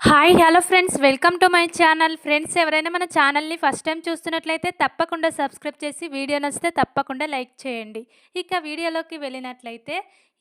Hi hello friends, welcome to my channel. Friends, ఎవరైనా మన ఛానల్ని ఫస్ట్ టైం చూస్తున్నట్లయితే తప్పకుండా సబ్స్క్రైబ్ చేసి వీడియో నచ్చితే తప్పకుండా లైక్ చేయండి. ఇక వీడియోలోకి వెళ్ళినట్లయితే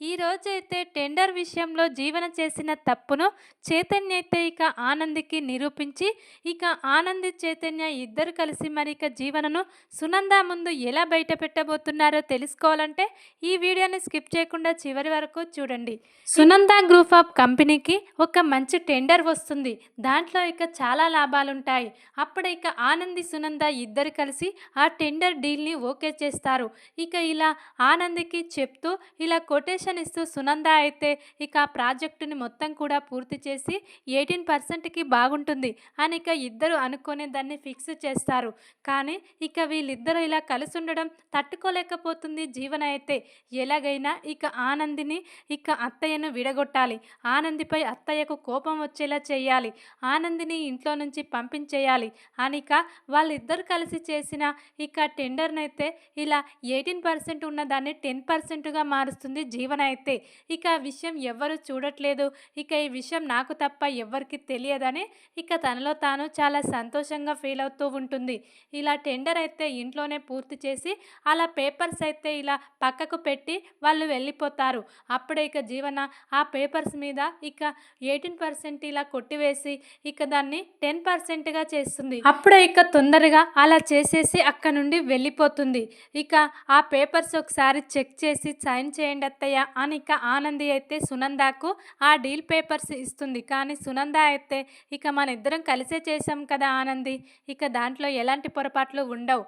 ఈరోజైతే టెండర్ విషయంలో జీవన చేసిన తప్పును చైతన్య అయితే ఇక ఆనందికి నిరూపించి ఇక ఆనంది చైతన్య ఇద్దరు కలిసి మరి ఇక జీవనను సునంద ముందు ఎలా బయట పెట్టబోతున్నారో తెలుసుకోవాలంటే ఈ వీడియోని స్కిప్ చేయకుండా చివరి వరకు చూడండి. సునంద గ్రూప్ ఆఫ్ కంపెనీకి ఒక మంచి టెండర్ వస్తుంది. దాంట్లో ఇక చాలా లాభాలుంటాయి. అప్పుడు ఇక ఆనంది సునంద ఇద్దరు కలిసి ఆ టెండర్ డీల్ని ఓకే చేస్తారు. ఇక ఇలా ఆనందికి చెప్తూ ఇలా కొటేషన్ ఇస్తూ సునంద అయితే ఇక ఆ ప్రాజెక్టుని మొత్తం కూడా పూర్తి చేసి 18%కి బాగుంటుంది అని ఇక ఇద్దరు అనుకునే దాన్ని ఫిక్స్ చేస్తారు. కానీ ఇక వీళ్ళిద్దరూ ఇలా కలిసి ఉండడం తట్టుకోలేకపోతుంది జీవన అయితే. ఎలాగైనా ఇక ఆనందిని ఇక అత్తయ్యను విడగొట్టాలి, ఆనందిపై అత్తయ్యకు కోపం వచ్చేలా చేయాలి, ఆనందిని ఇంట్లో నుంచి పంపించేయాలి అనిక వాళ్ళిద్దరు కలిసి చేసిన ఇక టెండర్నైతే ఇలా 18% ఉన్నదాన్ని 10%గా మారుస్తుంది జీవన అయితే. ఇక ఆ విషయం ఎవ్వరూ చూడట్లేదు, ఇక ఈ విషయం నాకు తప్ప ఎవ్వరికి తెలియదని ఇక తనలో తాను చాలా సంతోషంగా ఫీల్ అవుతూ ఉంటుంది. ఇలా టెండర్ అయితే ఇంట్లోనే పూర్తి చేసి అలా పేపర్స్ అయితే ఇలా పక్కకు పెట్టి వాళ్ళు వెళ్ళిపోతారు. అప్పుడే ఇక జీవన ఆ పేపర్స్ మీద ఇక 18% ఇలా కొట్టివేసి ఇక దాన్ని 10%గా చేస్తుంది. అప్పుడే ఇక తొందరగా అలా చేసేసి అక్కడ నుండి వెళ్ళిపోతుంది. ఇక ఆ పేపర్స్ ఒకసారి చెక్ చేసి సైన్ చేయండి అత్తయ్య అని ఇక ఆనంది అయితే సునందకు ఆ డీల్ పేపర్స్ ఇస్తుంది. కానీ సునంద అయితే ఇక మన ఇద్దరం కలిసే చేసాం కదా ఆనంది, ఇక దాంట్లో ఎలాంటి పొరపాట్లు ఉండవు,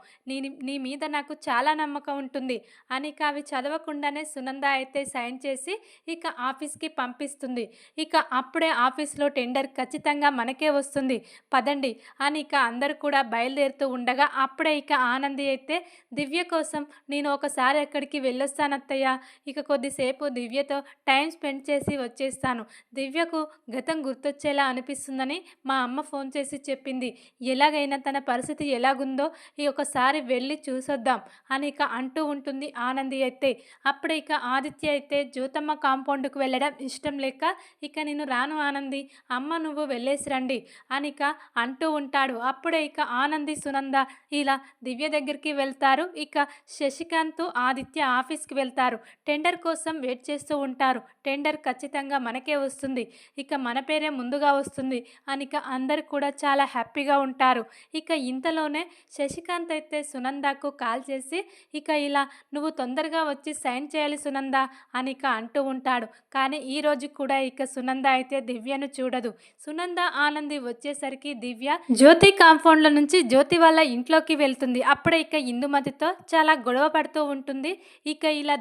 నీ మీద నాకు చాలా నమ్మకం ఉంటుంది అని ఇక అవి చదవకుండానే సునంద అయితే సైన్ చేసి ఇక ఆఫీస్కి పంపిస్తుంది. ఇక అప్పుడే ఆఫీస్లో టెండర్ ఖచ్చితంగా మనకే వస్తుంది, పదండి అని ఇక అందరు కూడా బయలుదేరుతూ ఉండగా అప్పుడే ఇక ఆనంది అయితే దివ్య కోసం నేను ఒకసారి ఎక్కడికి వెళ్ళొస్తాను అత్తయ్య, ఇక కొద్దిసేపు దివ్యతో టైం స్పెండ్ చేసి వచ్చేస్తాను, దివ్యకు గతం గుర్తొచ్చేలా అనిపిస్తుందని మా అమ్మ ఫోన్ చేసి చెప్పింది, ఎలాగైనా తన పరిస్థితి ఎలాగుందో ఈ ఒకసారి వెళ్ళి చూసొద్దాం అని ఇక అంటూ ఉంటుంది ఆనంది అయితే. అప్పుడే ఇక ఆదిత్య అయితే జ్యోతమ్మ కాంపౌండ్కు వెళ్ళడం ఇష్టం లేక ఇక నేను రాను ఆనంది, అమ్మ నువ్వు వెళ్ళేసి రండి అని ఇక అంటూ ఉంటాడు. అప్పుడే ఇక ఆనంది సునంద ఇలా దివ్య దగ్గరికి వెళ్తారు. ఇక శశికాంత్ ఆదిత్య ఆఫీస్కి వెళ్తారు, టెండర్ కోసం వెయిట్ చేస్తూ ఉంటారు. టెండర్ ఖచ్చితంగా మనకే వస్తుంది, ఇక మన పేరే ముందుగా వస్తుంది అని ఇక అందరు కూడా చాలా హ్యాపీగా ఉంటారు. ఇక ఇంతలోనే శశికాంత్ అయితే సునందకు కాల్ చేసి ఇక ఇలా నువ్వు తొందరగా వచ్చి సైన్ చేయాలి సునంద అని ఇక అంటూ ఉంటాడు. కానీ ఈరోజు కూడా ఇక సునంద అయితే దివ్యను చూడదు. సునంద ఆనంది వచ్చేసరికి దివ్య జ్యోతి కాంపౌండ్ల నుంచి జ్యోతి వాళ్ళ ఇంట్లోకి వెళ్తుంది. అప్పుడే ఇక ఇందుమతితో చాలా గొడవ పడుతూ ఉంటుంది. ఇక ఇలా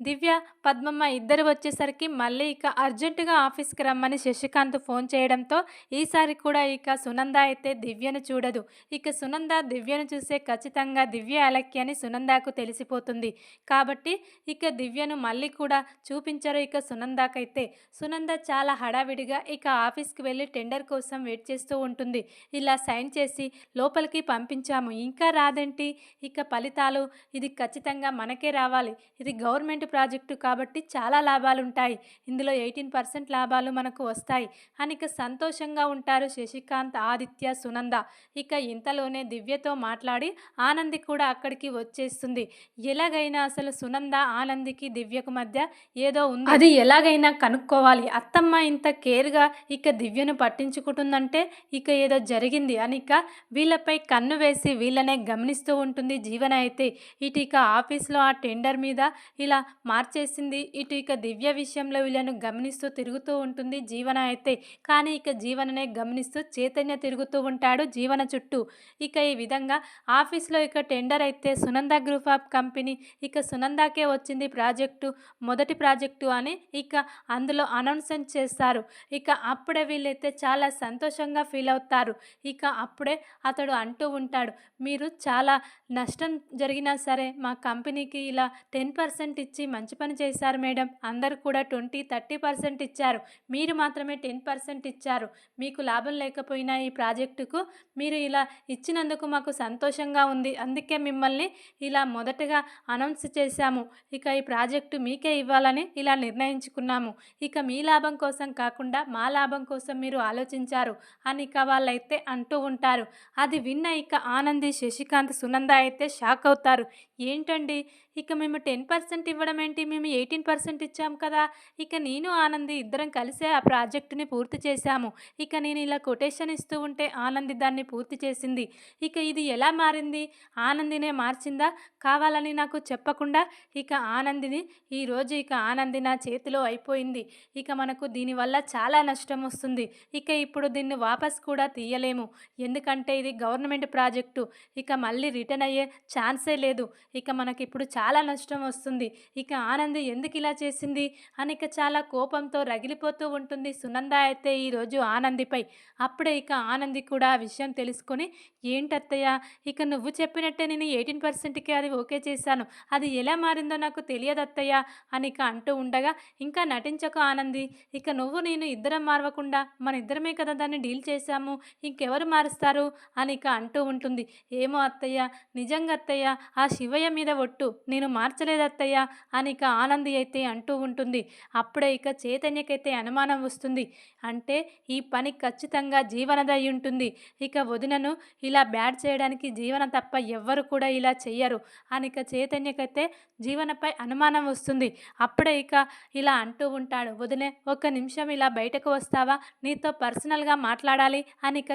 దివ్య పద్మమ్మ ఇద్దరు వచ్చేసరికి మళ్ళీ ఇక అర్జెంటుగా ఆఫీస్కి రమ్మని శశికాంత్ ఫోన్ చేయడంతో ఈసారి కూడా ఇక సునంద అయితే దివ్యను చూడదు. ఇక సునంద దివ్యను చూసే ఖచ్చితంగా దివ్య అలక్కి అని సునందకు తెలిసిపోతుంది. కాబట్టి ఇక దివ్యను మళ్ళీ కూడా చూపించరు ఇక సునందకైతే. సునంద చాలా హడావిడిగా ఇక ఆఫీస్కి వెళ్ళి టెండర్ కోసం వెయిట్ చేస్తూ ఉంటుంది. ఇలా సైన్ చేసి లోపలికి పంపించాము, ఇంకా రాదేంటి, ఇక ఫలితాలు ఇది ఖచ్చితంగా మనకే రావాలి, ఇది గవర్నమెంట్ ప్రాజెక్టు కాబట్టి చాలా లాభాలు ఉంటాయి, ఇందులో 18% లాభాలు మనకు వస్తాయి అని ఇక సంతోషంగా ఉంటారు శశికాంత్ ఆదిత్య సునంద. ఇక ఇంతలోనే దివ్యతో మాట్లాడి ఆనంది కూడా అక్కడికి వచ్చేస్తుంది. ఎలాగైనా అసలు సునంద ఆనందికి దివ్యకు మధ్య ఏదో ఉంది, అది ఎలాగైనా కనుక్కోవాలి, అత్తమ్మ ఇంత కేర్గా ఇక దివ్యను పట్టించుకుంటుందంటే ఇక ఏదో జరిగింది అని ఇక వీళ్ళపై కన్ను వేసి వీళ్ళనే గమనిస్తూ ఉంటుంది జీవన అయితే. ఇటు ఇక ఆఫీస్లో ఆ టెండర్ మీద ఇలా మార్చేసింది, ఇటు ఇక దివ్య విషయంలో వీళ్ళను గమనిస్తూ తిరుగుతూ ఉంటుంది జీవన అయితే. కానీ ఇక జీవననే గమనిస్తూ చైతన్య తిరుగుతూ ఉంటాడు జీవన చుట్టూ. ఇక ఈ విధంగా ఆఫీస్లో ఇక టెండర్ అయితే సునంద గ్రూప్ ఆఫ్ కంపెనీ ఇక సునందకే వచ్చింది ప్రాజెక్టు, మొదటి ప్రాజెక్టు అని ఇక అందులో అనౌన్స్మెంట్ చేస్తారు. ఇక అప్పుడే వీళ్ళైతే చాలా సంతోషంగా ఫీల్ అవుతారు. ఇక అప్పుడే అతడు అంటూ ఉంటాడు, మీరు చాలా నష్టం జరిగినా సరే మా కంపెనీకి ఇలా 10% ఇచ్చి మంచి మంచి పని చేశారు మేడం. అందరూ కూడా 20, 30% ఇచ్చారు. మీరు మాత్రమే 10% ఇచ్చారు. మీకు లాభం లేకపోయినా ఈ ప్రాజెక్టుకు మీరు ఇలా ఇచ్చినందుకు మాకు సంతోషంగా ఉంది. అందుకే మిమ్మల్ని ఇలా మొదటగా అనౌన్స్ చేశాము. ఇక ఈ ప్రాజెక్టు మీకే ఇవ్వాలని ఇలా నిర్ణయించుకున్నాము. ఇక మీ లాభం కోసం కాకుండా మా లాభం కోసం మీరు ఆలోచించారు అని ఇక వాళ్ళైతే అంటూ ఉంటారు. అది విన్న ఇక ఆనంది, శశికాంత్, సునంద అయితే షాక్ అవుతారు. ఏంటండి, ఇక మేము 10% ఇవ్వడం ఏంటి, మేము 18% ఇచ్చాం కదా. ఇక నేను ఆనంది ఇద్దరం కలిసే ఆ ప్రాజెక్టుని పూర్తి చేశాము. ఇక నేను ఇలా కొటేషన్ ఇస్తూ ఉంటే ఆనంది దాన్ని పూర్తి చేసింది. ఇక ఇది ఎలా మారింది, ఆనందినే మార్చిందా, కావాలని నాకు చెప్పకుండా ఇక ఆనందిని ఈరోజు ఇక ఆనంది నా చేతిలో అయిపోయింది. ఇక మనకు దీనివల్ల చాలా నష్టం వస్తుంది. ఇక ఇప్పుడు దీన్ని వాపస్ కూడా తీయలేము. ఎందుకంటే ఇది గవర్నమెంట్ ప్రాజెక్టు. ఇక మళ్ళీ రిటర్న్ అయ్యే ఛాన్సే లేదు. ఇక మనకి ఇప్పుడు చాలా నష్టం వస్తుంది. ఇక ఆనంది ఎందుకు ఇలా చేసింది అని ఇక చాలా కోపంతో రగిలిపోతూ ఉంటుంది సునంద అయితే ఈరోజు ఆనందిపై. అప్పుడే ఇక ఆనంది కూడా ఆ విషయం తెలుసుకొని, ఏంటత్తయ్య, ఇక నువ్వు చెప్పినట్టే నేను 18%కి అది ఓకే చేశాను. అది ఎలా మారిందో నాకు తెలియదు అత్తయ్య అని ఇక అంటూ ఉండగా, ఇంకా నటించకు ఆనంది, ఇక నువ్వు నేను ఇద్దరం మారవకుండా మన ఇద్దరమే కదా దాన్ని డీల్ చేశాము, ఇంకెవరు మారుస్తారు అని ఇక అంటూ ఉంటుంది. ఏమో అత్తయ్య, నిజంగా అత్తయ్య, ఆ శివయ్య మీద ఒట్టు, నేను మార్చలేదు అత్తయ్య అని ఇక ఆనంది అయితే అంటూ ఉంటుంది. అప్పుడే ఇక చైతన్యకైతే అనుమానం వస్తుంది. అంటే ఈ పని ఖచ్చితంగా జీవనదై ఉంటుంది. ఇక వదినను ఇలా బ్యాడ్ చేయడానికి జీవన తప్ప ఎవ్వరు కూడా ఇలా చెయ్యరు అని ఇక చైతన్యకైతే జీవనపై అనుమానం వస్తుంది. అప్పుడే ఇక ఇలా అంటూ ఉంటాడు, వదినే ఒక్క నిమిషం ఇలా బయటకు వస్తావా, నీతో పర్సనల్గా మాట్లాడాలి అని ఇక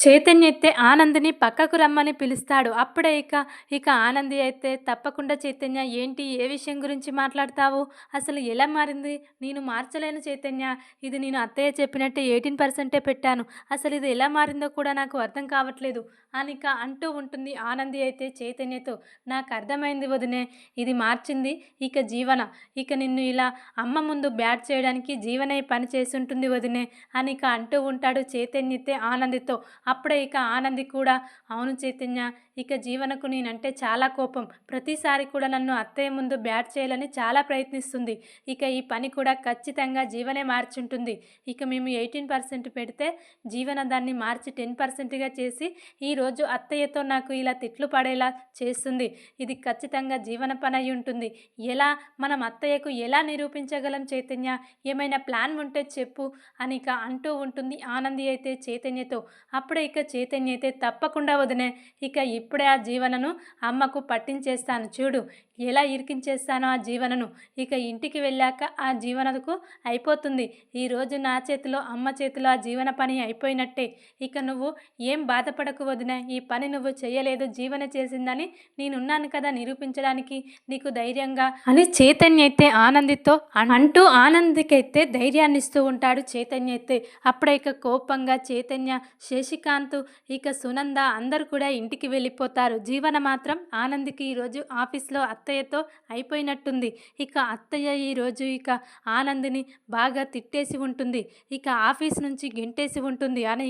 చైతన్య అయితే ఆనందిని పక్కకు రమ్మని పిలుస్తాడు. అప్పుడే ఇక ఆనంది అయితే, తప్పకుండా చైతన్య, ఏంటి, ఏ విషయం గురించి మాట్లాడతావు, అసలు ఎలా మారింది, నేను మార్చలేను చైతన్య, ఇది నేను అత్తయ్య చెప్పినట్టే 18% పెట్టాను, అసలు ఇది ఎలా మారిందో కూడా నాకు అర్థం కావట్లేదు అని ఇక అంటూ ఉంటుంది ఆనంది అయితే చైతన్యతో. నాకు అర్థమైంది వదినే, ఇది మార్చింది ఇక జీవన, ఇక నిన్ను ఇలా అమ్మ ముందు బ్యాట్ చేయడానికి జీవనే పని చేసి ఉంటుంది వదినే అని ఇక అంటూ ఉంటాడు చైతన్య అయితే ఆనందితో. అప్పుడే ఇక ఆనంది కూడా, అవును చైతన్య, ఇక జీవనకు నేనంటే చాలా కోపం, ప్రతిసారి కూడా నన్ను అత్తయ్య ముందు బ్యాట్ చేయాలని చాలా ప్రయత్నిస్తుంది. ఇక ఈ పని కూడా ఖచ్చితంగా జీవనే మార్చుంటుంది. ఇక మేము 18% పెడితే జీవన దాన్ని మార్చి 10%గా చేసి ఈరోజు అత్తయ్యతో నాకు ఇలా తిట్లు పడేలా చేస్తుంది. ఇది ఖచ్చితంగా జీవన పని అయి ఉంటుంది. ఎలా, మనం అత్తయ్యకు ఎలా నిరూపించగలం చైతన్య, ఏమైనా ప్లాన్ ఉంటే చెప్పు అని ఇక అంటూ ఉంటుంది ఆనంది అయితే చైతన్యతో. అప్పుడే ఇక చైతన్య అయితే, తప్పకుండా వదినే, ఇక ఇప్పుడే ఆ జీవనను అమ్మకు పట్టించేస్తాను చూడు, ఎలా ఇరికించేస్తానో ఆ జీవనను, ఇక ఇంటికి వెళ్ళాక ఆ జీవనకు అయిపోతుంది. ఈరోజు నా చేతిలో అమ్మ చేతిలో ఆ జీవన పని అయిపోయినట్టే. ఇక నువ్వు ఏం బాధపడకు వదిన, ఈ పని నువ్వు చేయలేదు, జీవన చేసిందని నేనున్నాను కదా నిరూపించడానికి నీకు ధైర్యంగా అని చైతన్య అయితే ఆనందితో అంటూ ఆనందికైతే ధైర్యాన్ని ఇస్తూ ఉంటాడు చైతన్య అయితే. అప్పుడే ఇక కోపంగా చైతన్య, శశికాంత్, ఇక సునంద అందరూ కూడా ఇంటికి వెళ్ళిపోతారు. జీవన మాత్రం ఆనందికి ఈరోజు ఆఫీస్లో అత్తయ్యతో అయిపోయినట్టుంది. ఇక అత్తయ్య ఈరోజు ఇక ఆనందిని బాగా తిట్టేసి ఉంటుంది, ఇక ఆఫీస్ నుంచి గెంటేసి ఉంటుంది అని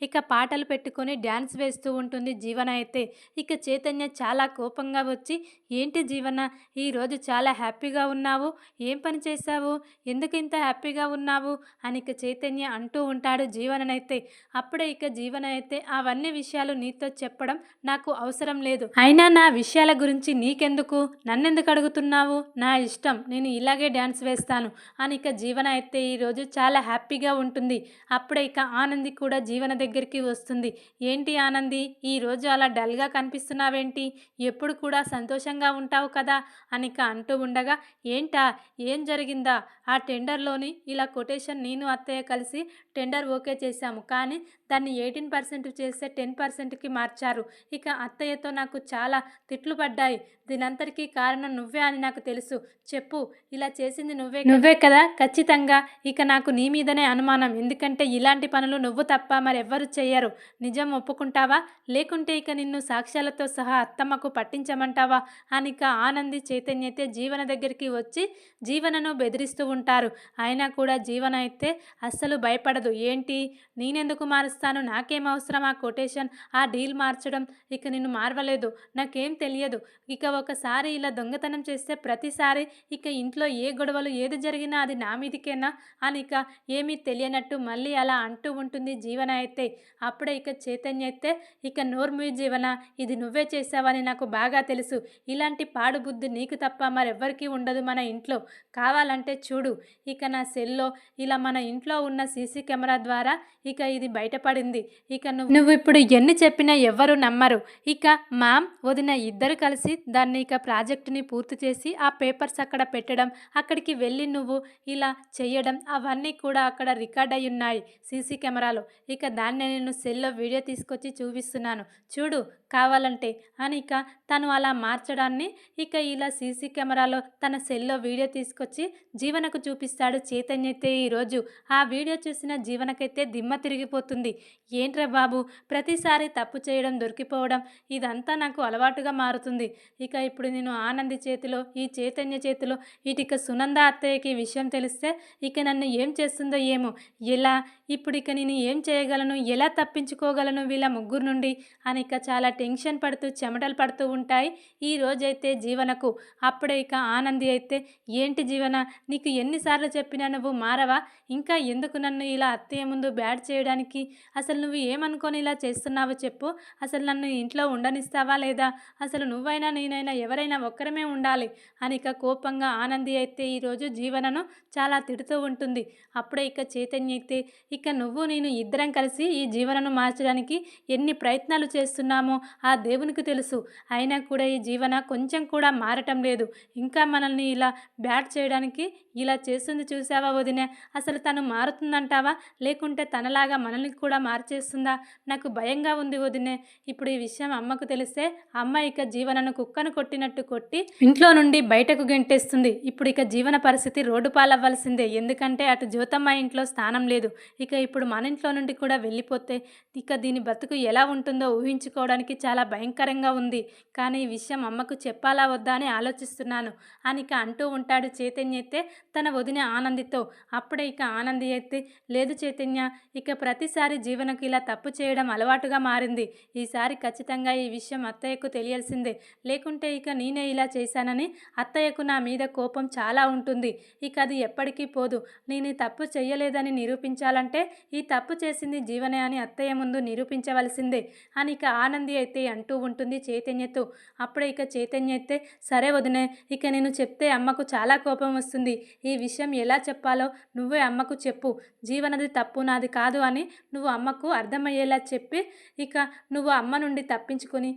ఇక పాటలు పెట్టుకొని డ్యాన్స్ వేస్తూ ఉంటుంది జీవన అయితే. ఇక చైతన్య చాలా కోపంగా వచ్చి, ఏంటి జీవన, ఈరోజు చాలా హ్యాపీగా ఉన్నావు, ఏం పని చేశావు, ఎందుకు ఇంత హ్యాపీగా ఉన్నావు అని ఇక చైతన్య అంటూ ఉంటాడు జీవననైతే. అప్పుడే ఇక జీవన అయితే, అవన్నీ విషయాలు నీతో చెప్పడం నాకు అవసరం లేదు, అయినా నా విషయాల గురించి నీకెందుకు, నన్నెందుకు అడుగుతున్నావు, నా ఇష్టం, నేను ఇలాగే డ్యాన్స్ వేస్తాను అని ఇక జీవన అయితే ఈరోజు చాలా హ్యాపీగా ఉంటుంది. అప్పుడే ఇక ఆనంది కూడా జీవన దగ్గరికి వస్తుంది. ఏంటి ఆనంది, ఈరోజు అలా డల్గా కనిపిస్తున్నావేంటి, ఎప్పుడు కూడా సంతోషంగా ఉంటావు కదా అని ఇక అంటూ ఉండగా, ఏంటా, ఏం జరిగిందా, ఆ టెండర్లోని ఇలా కొటేషన్ నేను అత్తయ్య కలిసి టెండర్ ఓకే చేశాము, కానీ దాన్ని 18% చేస్తే 10%కి మార్చారు. ఇక అత్తయ్యతో నాకు చాలా తిట్లు పడ్డాయి, దీనంతటికీ కారణం నువ్వే అని నాకు తెలుసు, చెప్పు, ఇలా చేసింది నువ్వే కదా ఖచ్చితంగా. ఇక నాకు నీ మీదనే అనుమానం, ఎందుకంటే ఇలాంటి పనులు నువ్వు తప్ప మరెవ్వరు చెయ్యరు. నిజం ఒప్పుకుంటావా, లేకుంటే ఇక నిన్ను సాక్ష్యాలతో సహా అత్తమ్మకు పట్టించమంటావా అని ఇక ఆనంది చైతన్య అయితే జీవన దగ్గరికి వచ్చి జీవనను బెదిరిస్తూ ఉంటారు. అయినా కూడా జీవన అయితే అస్సలు భయపడదు. ఏంటి, నేనెందుకు మారుస్తాను, నాకేం అవసరం ఆ కొటేషన్, ఆ డీల్ మార్చడం, ఇక నిన్ను మార్వలేదు, నాకేం తెలియదు, ఇక ఒకసారి ఇలా దొంగతనం చేస్తే ప్రతిసారి ఇక ఇంట్లో ఏ గొడవలు ఏది జరిగినా అది నా మీదికేనా అని ఇక ఏమీ తెలియనట్టు మళ్ళీ అలా అంటూ ఉంటుంది జీవన అయితే. అప్పుడే ఇక చైతన్య అయితే, ఇక నోర్మూయి జీవన, ఇది నువ్వే చేసావని నాకు బాగా తెలుసు. ఇలాంటి పాడు బుద్ధి నీకు తప్ప మరెవ్వరికీ ఉండదు మన ఇంట్లో. కావాలంటే చూడు, ఇక నా సెల్లో ఇలా మన ఇంట్లో ఉన్న సీసీ కెమెరా ద్వారా ఇక ఇది బయటపడింది. ఇక నువ్వు ఇప్పుడు ఎన్ని చెప్పినా ఎవ్వరు నమ్మరు. ఇక మామ్ వదిన ఇద్దరు కలిసి దాన్ని ఇక ప్రాజెక్టుని పూర్తి చేసి ఆ పేపర్స్ అక్కడ పెట్టడం, అక్కడికి వెళ్ళి నువ్వు ఇలా చెయ్యడం అవన్నీ కూడా అక్కడ రికార్డ్ అయి ఉన్నాయి సీసీ కెమెరాలో. ఇక దాన్ని నేను సెల్లో వీడియో తీసుకొచ్చి చూపిస్తున్నాను చూడు కావాలంటే అని ఇక తను అలా మార్చడాన్ని ఇక ఇలా సీసీ కెమెరాలో తన సెల్లో వీడియో తీసుకొచ్చి జీవనకు చూపిస్తాడు చైతన్య అయితే. ఈరోజు ఆ వీడియో చూసిన జీవనకైతే దిమ్మ తిరిగిపోతుంది. ఏంట్రా బాబు, ప్రతిసారి తప్పు చేయడం, దొరికిపోవడం ఇదంతా నాకు అలవాటుగా మారుతుంది. ఇక ఇప్పుడు నేను ఆనంది చేతిలో, ఈ చైతన్య చేతిలో, ఇటుక సునంద అత్తయ్యకి విషయం తెలిస్తే ఇక నన్ను ఏం చేస్తుందో ఏమో. ఎలా ఇప్పుడు ఇక నేను ఏం చేయగలను, ఎలా తప్పించుకోగలను వీళ్ళ ముగ్గురు నుండి అని ఇక చాలా టెన్షన్ పడుతూ చెమటలు పడుతూ ఉంటాయి ఈ రోజైతే జీవనకు. అప్పుడే ఇక ఆనంది అయితే, ఏంటి జీవన, నీకు ఎన్నిసార్లు చెప్పినా నువ్వు మారవా? ఇంకా ఎందుకు నన్ను ఇలా అత్తయ్య ముందు బ్యాడ్ చేయడానికి? అసలు నువ్వు ఏమనుకొని ఇలా చేస్తున్నావో చెప్పు. అసలు నన్ను ఇంట్లో ఉండనిస్తావా లేదా? అసలు నువ్వైనా నేనైనా ఎవరైనా ఒక్కరమే ఉండాలి అని ఇక కోపంగా ఆనంది అయితే ఈరోజు జీవనను చాలా తిడుతూ ఉంటుంది. అప్పుడే ఇక చైతన్య అయితే, ఇక నువ్వు నేను ఇద్దరం కలిసి ఈ జీవనను మార్చడానికి ఎన్ని ప్రయత్నాలు చేస్తున్నామో ఆ దేవునికి తెలుసు. అయినా కూడా ఈ జీవన కొంచెం కూడా మారటం లేదు. ఇంకా మనల్ని ఇలా బ్యాడ్ చేయడానికి ఇలా చేస్తుంది చూసావా వదినే? అసలు తను మారుతుందంటావా, లేకుంటే తనలాగా మనల్ని కూడా మార్చేస్తుందా? నాకు భయంగా ఉంది వదినే. ఇప్పుడు ఈ విషయం అమ్మకు తెలిస్తే అమ్మ ఇక జీవనను కుక్కను కొట్టినట్టు కొట్టి ఇంట్లో నుండి బయటకు గెంటేస్తుంది. ఇప్పుడు ఇక జీవన పరిస్థితి రోడ్డు పాలవ్వాల్సిందే. ఎందుకంటే అటు జ్యోతమ్మ ఇంట్లో స్థానం లేదు. ఇక ఇప్పుడు మన ఇంట్లో నుండి కూడా వెళ్ళిపోతే ఇక దీని బతుకు ఎలా ఉంటుందో ఊహించుకోవడానికి చాలా భయంకరంగా ఉంది. కానీ ఈ విషయం అమ్మకు చెప్పాలా వద్దా అని ఆలోచిస్తున్నాను అని ఇక అంటూ ఉంటాడు చైతన్య అయితే తన వదిన ఆనందితో. అప్పుడే ఇక ఆనంది అయితే, లేదు చైతన్య, ఇక ప్రతిసారి జీవనకు ఇలా తప్పు చేయడం అలవాటుగా మారింది. ఈసారి ఖచ్చితంగా ఈ విషయం అత్తయ్యకు తెలియాల్సిందే. లేకుంటే ఇక నేనే ఇలా చేశానని అత్తయ్యకు నా మీద కోపం చాలా ఉంటుంది. ఇక అది ఎప్పటికీ పోదు. నేను ఈ తప్పు చెయ్యలేదని నిరూపించాలంటే ఈ తప్పు చేసింది జీవనే అని అత్తయ్య ముందు నిరూపించవలసిందే అని ఇక ఆనంది అయితే అంటూ ఉంటుంది చైతన్యతో. అప్పుడే ఇక చైతన్య అయితే, సరే వదినే, ఇక నేను చెప్తే అమ్మకు చాలా కోపం వస్తుంది. ఈ విషయం ఎలా చెప్పాలో నువ్వే అమ్మకు చెప్పు. జీవనది తప్పు నాది కాదు అని నువ్వు అమ్మకు అర్థమయ్యేలా చెప్పి ఇక నువ్వు అమ్మ నుండి తప్పించుకొని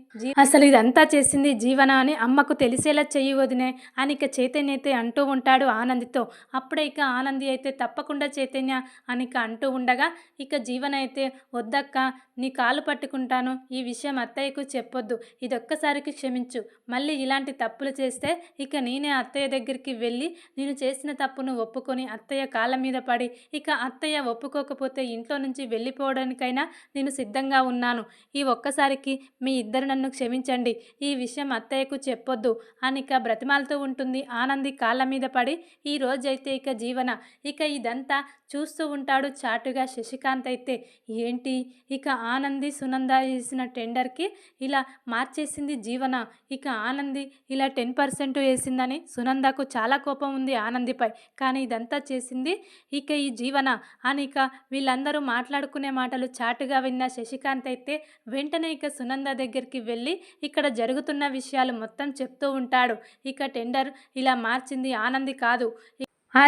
అసలు ఇదంతా చేసింది జీవన అని అమ్మకు తెలిసేలా చెయ్యి వదినే అని ఇక చైతన్య అయితే అంటూ ఉంటాడు ఆనందితో. అప్పుడే ఇక ఆనంది అయితే, తప్పకుండా చైతన్య అని ఇక అంటూ ఉండగా ఇక జీవన అయితే, వద్దక్క, నీ కాలు పట్టుకుంటాను, ఈ విషయం అత్తయ్యకు చెప్పొద్దు, ఇదొక్కసారికి క్షమించు. మళ్ళీ ఇలాంటి తప్పులు చేస్తే ఇక నేనే అత్తయ్య దగ్గరికి వెళ్ళి నేను చేసిన తప్పును ఒప్పుకొని అత్తయ్య కాళ్ళ మీద పడి ఇక అత్తయ్య ఒప్పుకోకపోతే ఇంట్లో నుంచి వెళ్ళిపోవడానికైనా నేను సిద్ధంగా ఉన్నాను. ఈ ఒక్కసారికి మీ ఇద్దరు నన్ను క్షమించండి, ఈ విషయం అత్తయ్యకు చెప్పొద్దు అని ఇక బ్రతిమాలుతూ ఉంటుంది ఆనంది కాళ్ళ మీద పడి. ఈ రోజైతే ఇక జీవన ఇక ఇదంతా చూస్తూ ఉంటాడు చాటుగా శశికాంత్ అయితే. ఏంటి, ఇక ఆనంది సునంద వేసిన టెండర్కి ఇలా మార్చేసింది జీవన. ఇక ఆనంది ఇలా 10% వేసిందని సునందకు చాలా కోపం ఉంది ఆనందిపై. కానీ ఇదంతా చేసింది ఇక ఈ జీవన అని ఇక వీళ్ళందరూ మాట్లాడుకునే మాటలు చాటుగా విన్న శశికాంత్ అయితే వెంటనే ఇక సునంద దగ్గరికి వెళ్ళి ఇక్కడ జరుగుతున్న విషయాలు మొత్తం చెప్తూ ఉంటాడు. ఇక టెండర్ ఇలా మార్చింది ఆనంది కాదు, ఆ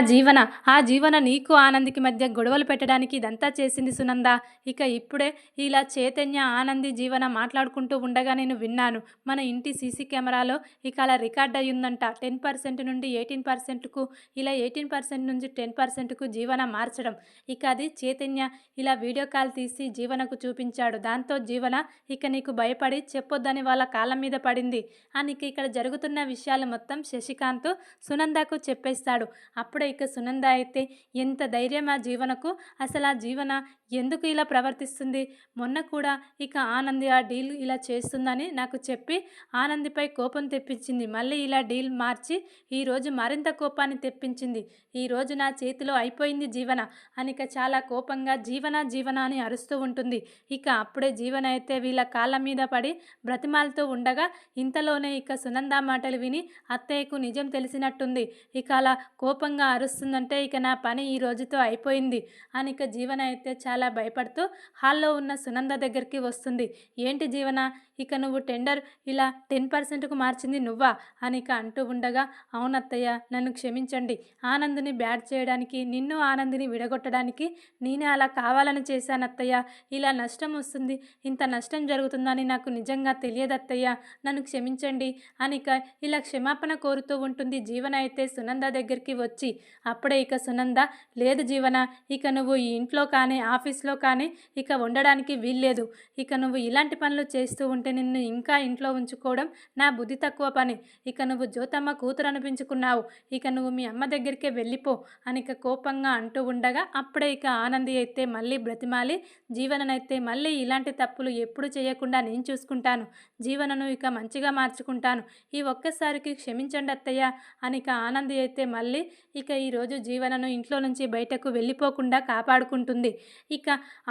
జీవన నీకు ఆనందికి మధ్య గొడవలు పెట్టడానికి ఇదంతా చేసింది సునంద. ఇక ఇప్పుడే ఇలా చైతన్య ఆనంది జీవన మాట్లాడుకుంటూ ఉండగా నేను విన్నాను. మన ఇంటి సీసీ కెమెరాలో ఇక అలా రికార్డ్ అయ్యిందంట. 10% నుండి 18%కు, ఇలా 18% నుంచి 10%కు జీవన మార్చడం. ఇక అది చైతన్య ఇలా వీడియో కాల్ తీసి జీవనకు చూపించాడు. దాంతో జీవన ఇక నీకు భయపడి చెప్పొద్దని వాళ్ళ కాళ్ళ మీద పడింది అని ఇక్కడ జరుగుతున్న విషయాలు మొత్తం శశికాంత్ సునందకు చెప్పేస్తాడు. అప్పుడే ఇక సునంద అయితే ఎంత ధైర్యం ఆ జీవనకు, అసలు ఆ జీవన ఎందుకు ఇలా ప్రవర్తిస్తుంది, మొన్న కూడా ఇక ఆనంది ఆ డీల్ ఇలా చేస్తుందని నాకు చెప్పి ఆనందిపై కోపం తెప్పించింది, మళ్ళీ ఇలా డీల్ మార్చి ఈరోజు మరింత కోపాన్ని తెప్పించింది, ఈరోజు నా చేతిలో అయిపోయింది జీవన అని ఇక చాలా కోపంగా జీవన జీవన అని అరుస్తూ ఉంటుంది. ఇక అప్పుడే జీవన అయితే వీళ్ళ కాళ్ళ మీద పడి బ్రతిమాలుతూ ఉండగా ఇంతలోనే ఇక సునంద మాటలు విని అత్తయ్యకు నిజం తెలిసినట్టుంది. ఇక అలా కోపంగా అరుస్తుందంటే ఇక నా పని ఈ రోజుతో అయిపోయింది అని ఇక జీవన అయితే చాలా భయపడుతూ హాల్లో ఉన్న సునంద దగ్గరికి వస్తుంది. ఏంటి జీవన, ఇక నువ్వు టెండర్ ఇలా 10%కు మార్చింది నువ్వా అని ఇక అంటూ ఉండగా, అవునత్తయ్య నన్ను క్షమించండి, ఆనందిని బ్యాడ్ చేయడానికి, నిన్ను ఆనందిని విడగొట్టడానికి నేనే అలా కావాలని చేశాను అత్తయ్య, ఇలా నష్టం వస్తుంది, ఇంత నష్టం జరుగుతుందని నాకు నిజంగా తెలియదత్తయ్య, నన్ను క్షమించండి అని ఇక ఇలా క్షమాపణ కోరుతూ ఉంటుంది. జీవన అయితే సునంద దగ్గరికి వచ్చి అప్పుడే ఇక సునంద, లేదు జీవన, ఇక నువ్వు ఈ ఇంట్లో కానీ ఆఫీస్లో కానీ ఇక ఉండడానికి వీల్లేదు, ఇక నువ్వు ఇలాంటి పనులు చేస్తూ ఉంటే నిన్ను ఇంకా ఇంట్లో ఉంచుకోవడం నా బుద్ధి తక్కువ పని, ఇక నువ్వు జ్యోతమ్మ కూతురు అనిపించుకున్నావు, ఇక నువ్వు మీ అమ్మ దగ్గరికే వెళ్ళిపో అని ఇక కోపంగా అంటూ ఉండగా అప్పుడే ఇక ఆనంది అయితే మళ్ళీ బ్రతిమాలి జీవననైతే మళ్ళీ ఇలాంటి తప్పులు ఎప్పుడు చేయకుండా నేను చూసుకుంటాను, జీవనను ఇక మంచిగా మార్చుకుంటాను, ఈ ఒక్కసారికి క్షమించండి అత్తయ్య అని ఇక ఆనంది అయితే మళ్ళీ ఇక ఈరోజు జీవనను ఇంట్లో నుంచి బయటకు వెళ్ళిపోకుండా కాపాడుకుంటుంది. ఇక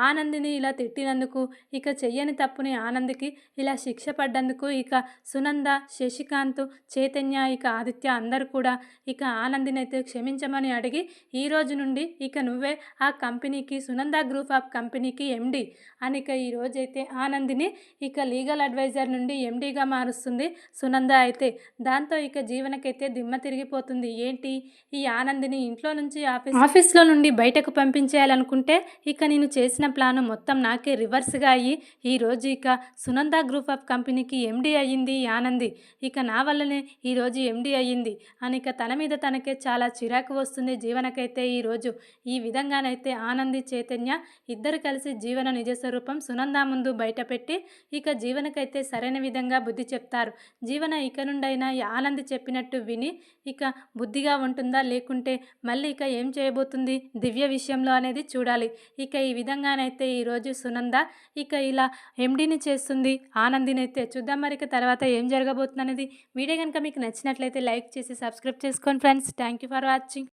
ఆనందిని ఇలా తిట్టినందుకు, ఇక చెయ్యని తప్పుని ఆనందికి ఇలా శిక్ష పడ్డందుకు ఇక సునంద, శశికాంత్, చైతన్య, ఇక ఆదిత్య అందరూ కూడా ఇక ఆనందిని అయితే క్షమించమని అడిగి ఈ రోజు నుండి ఇక నువ్వే ఆ కంపెనీకి, సునంద గ్రూప్ ఆఫ్ కంపెనీకి ఎండి అని ఇక ఈరోజైతే ఆనందిని ఇక లీగల్ అడ్వైజర్ నుండి ఎండిగా మారుస్తుంది సునంద అయితే. దాంతో ఇక జీవనకైతే దిమ్మ తిరిగిపోతుంది. ఏంటి, ఈ ఆనందిని ఇంట్లో నుంచి ఆఫీస్లో నుండి బయటకు పంపించేయాలనుకుంటే ఇక నేను చేసిన ప్లాను మొత్తం నాకే రివర్స్గా అయ్యి ఈరోజు ఇక సునంద గ్రూప్ ఆఫ్ కంపెనీకి ఎండి అయ్యింది ఈ ఆనంది, ఇక నా వల్లనే ఈరోజు ఎండి అయ్యింది అని ఇక తన మీద తనకే చాలా చిరాకు వస్తుంది జీవనకైతే. ఈరోజు ఈ విధంగానైతే ఆనంది, చైతన్య ఇద్దరు కలిసి జీవన నిజస్వరూపం సునంద ముందు బయటపెట్టి ఇక జీవనకైతే సరైన విధంగా బుద్ధి చెప్తారు. జీవన ఇక నుండైనా ఆనంది చెప్పినట్టు విని ఇక బుద్ధిగా ఉంటుందా, లేకుంటే మళ్ళీ ఇక ఏం చేయబోతుంది దివ్య విషయంలో అనేది చూడాలి. ఇక ఈ విధంగానైతే ఈరోజు సునంద ఇక ఇలా ఎండిని చేస్తుంది ఆనందిని అయితే. చూద్దాం మరి ఇక తర్వాత ఏం జరగబోతుంది అనేది. వీడియో కనుక మీకు నచ్చినట్లయితే లైక్ చేసి సబ్స్క్రైబ్ చేసుకోండి friends. Thank you for watching.